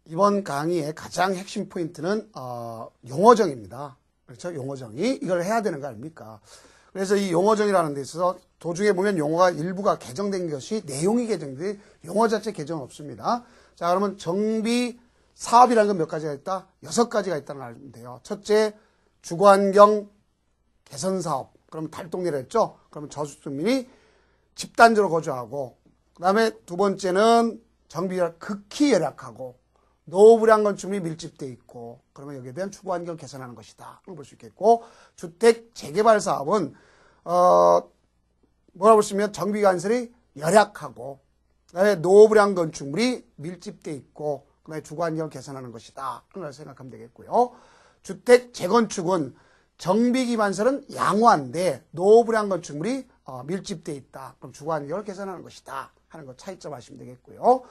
이번 강의의 가장 핵심 포인트는 용어정의입니다. 그렇죠? 용어정의. 이걸 해야 되는 거 아닙니까? 그래서 이 용어정의라는 데 있어서 도중에 보면 용어가 일부가 개정된 것이 내용이 개정돼 용어 자체 개정은 없습니다. 자, 그러면 정비 사업이라는 건 몇 가지가 있다? 6가지가 있다는 걸 알면 돼요. 첫째, 주거환경 개선사업. 그러면 달동네를 했죠? 그러면 저소득민이 집단적으로 거주하고, 그 다음에 두 번째는 정비가 극히 열악하고, 노후불량 건축물이 밀집되어 있고, 그러면 여기에 대한 주거환경을 개선하는 것이다. 볼 수 있겠고, 주택 재개발 사업은, 뭐라고 볼 수 있으면 정비관설이 열악하고, 그 다음에 노후불량 건축물이 밀집되어 있고, 그 다음에 주거환경을 개선하는 것이다. 그걸 생각하면 되겠고요. 주택 재건축은 정비기반설은 양호한데 노후불량 건축물이 밀집되어 있다. 그럼 주거환경을 개선하는 것이다. 하는 거 차이점 하시면 되겠고요.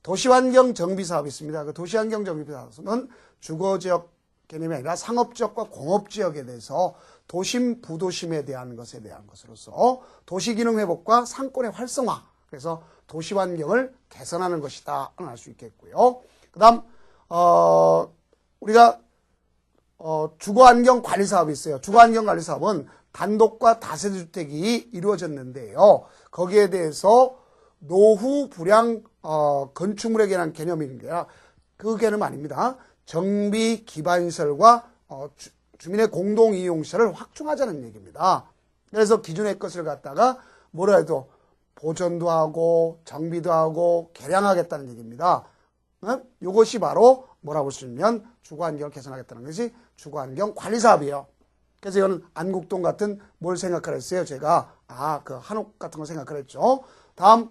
도시환경 정비사업이 있습니다. 그 도시환경 정비사업은 주거지역 개념이 아니라 상업지역과 공업지역에 대해서 도심, 부도심에 대한 것에 대한 것으로서 도시기능회복과 상권의 활성화, 그래서 도시환경을 개선하는 것이다. 알 수 있겠고요. 그 다음 우리가 주거환경관리사업이 있어요. 주거환경관리사업은 단독과 다세대 주택이 이루어졌는데요. 거기에 대해서 노후불량 건축물에 관한 개념이 있는 게 아니라 그 개념은 아닙니다. 정비 기반시설과 주민의 공동이용시설을 확충하자는 얘기입니다. 그래서 기존의 것을 갖다가 뭐라 해도 보존도 하고 정비도 하고 개량하겠다는 얘기입니다. 이것이 바로 뭐라고 볼 수 있으면 주거환경을 개선하겠다는 것이 주거환경관리사업이에요. 그래서 이건 안국동 같은 뭘 생각하라 했어요. 제가 그 한옥 같은 거 생각하라 했죠. 다음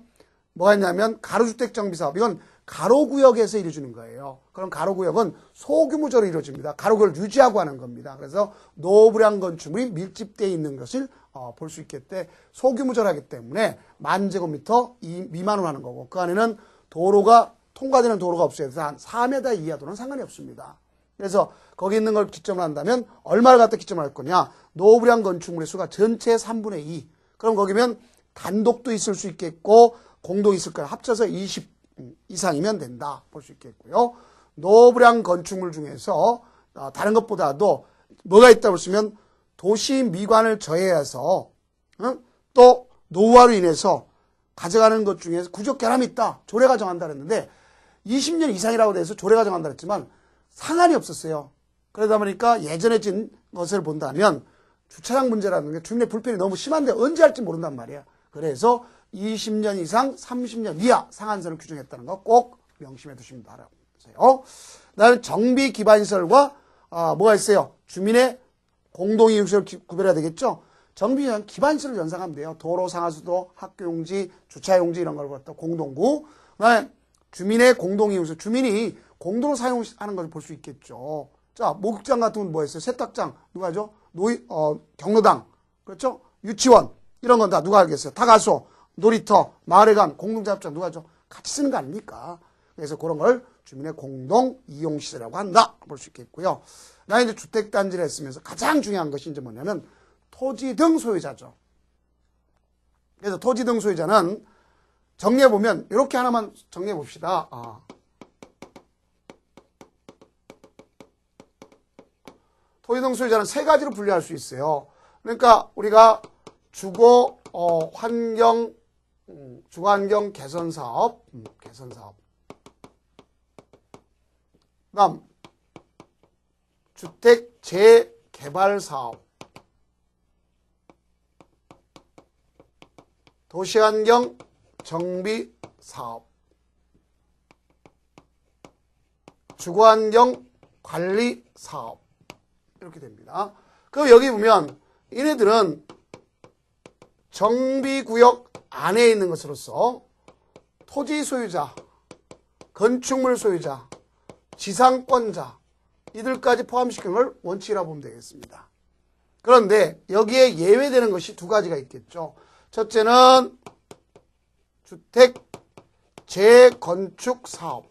뭐가 있냐면 가로주택 정비사업. 이건 가로구역에서 이루어지는 거예요. 그럼 가로구역은 소규모적으로 이루어집니다. 가로구역을 유지하고 하는 겁니다. 그래서 노후불량 건축물이 밀집되어 있는 것을 볼 수 있겠대. 소규모적으로 하기 때문에 10,000제곱미터 미만으로 하는 거고, 그 안에는 통과되는 도로가 없어요. 그래서 한 4m 이하도는 상관이 없습니다. 그래서 거기 있는 걸 기점으로 한다면 얼마를 갖다 기점으로 할 거냐. 노후불량 건축물의 수가 전체의 3분의 2. 그럼 거기면 단독도 있을 수 있겠고 공동이 있을 거야. 합쳐서 20 이상이면 된다. 볼 수 있겠고요. 노후불량 건축물 중에서 다른 것보다도 뭐가 있다고 보시면 도시 미관을 저해해서 또 노후화로 인해서 가져가는 것 중에서 구적 결함이 있다. 조례가 정한다 그랬는데 20년 이상이라고 돼서 조례가 정한다 그랬지만 상한이 없었어요. 그러다 보니까 예전에 진 것을 본다면 주차장 문제라는 게 주민의 불편이 너무 심한데 언제 할지 모른단 말이야. 그래서 20년 이상 30년 이하 상한선을 규정했다는 거 꼭 명심해 두시면 바라요. 그다음에 정비 기반시설과 뭐가 있어요? 주민의 공동이용시설 구별해야 되겠죠? 정비 기반시설을 연상하면 돼요. 도로, 상하수도, 학교용지, 주차용지 이런 걸 갖다 공동구. 그다음에 주민의 공동이용시설, 주민이 공동으로 사용하는 걸 볼 수 있겠죠. 자, 목욕장 같은 건 뭐 했어요? 세탁장 누가 하죠? 경로당, 그렇죠? 유치원 이런 건 다 누가 하겠어요? 다가수, 놀이터, 마을회관, 공동작업장 누가 하죠? 같이 쓰는 거 아닙니까? 그래서 그런 걸 주민의 공동이용시설이라고 한다. 볼 수 있겠고요. 나 이제 주택단지를 했으면서 가장 중요한 것이 이제 뭐냐면 토지 등 소유자죠. 그래서 토지 등 소유자는 정리해보면 이렇게 하나만 정리해봅시다. 토지 등 소유자는 세 가지로 분류할 수 있어요. 그러니까 우리가 주거환경 개선사업, 그다음 주택 재개발 사업, 도시환경 정비 사업, 주거환경 관리 사업 이렇게 됩니다. 그럼 여기 보면 얘네들은 정비구역 안에 있는 것으로서 토지 소유자, 건축물 소유자, 지상권자 이들까지 포함시키는 걸 원칙이라고 보면 되겠습니다. 그런데 여기에 예외되는 것이 두 가지가 있겠죠. 첫째는 주택 재건축 사업.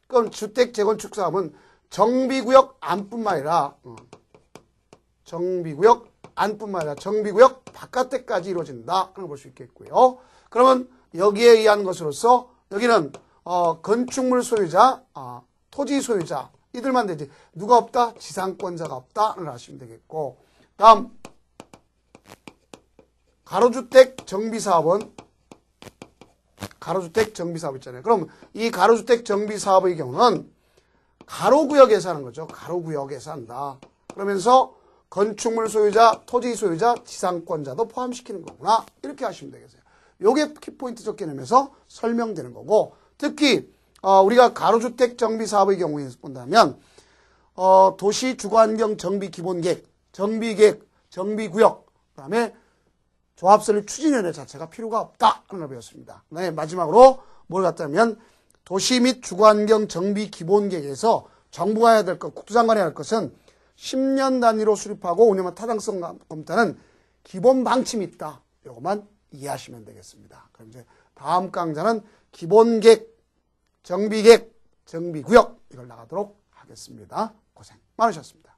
그럼 주택 재건축 사업은 정비구역 안뿐만 아니라 정비구역 바깥에까지 이루어진다. 그런 걸 볼 수 있겠고요. 그러면 여기에 의한 것으로서 여기는 건축물 소유자 토지 소유자 이들만 되지. 누가 없다? 지상권자가 없다를 하시면 되겠고, 다음 가로주택 정비사업은 가로주택 정비사업 있잖아요. 그럼 이 가로주택 정비사업의 경우는 가로구역에서 하는 거죠. 가로구역에서 한다. 그러면서 건축물 소유자, 토지 소유자, 지상권자도 포함시키는 거구나. 이렇게 하시면 되겠어요. 요게 키포인트적 개념에서 설명되는 거고, 특히 우리가 가로주택 정비사업의 경우에 본다면 도시 주거환경 정비 기본계획, 정비계획, 정비구역, 그 다음에 조합설립 추진위원회 자체가 필요가 없다는 걸 배웠습니다. 네, 마지막으로 뭘 갖다면 도시 및 주거환경 정비 기본계획에서 정부가 해야 될 것, 국토장관이 해야 할 것은 10년 단위로 수립하고 운영한 타당성 검토하는 기본 방침이 있다. 이것만 이해하시면 되겠습니다. 그럼 이제 다음 강좌는 기본계획, 정비계획, 정비구역 이걸 나가도록 하겠습니다. 고생 많으셨습니다.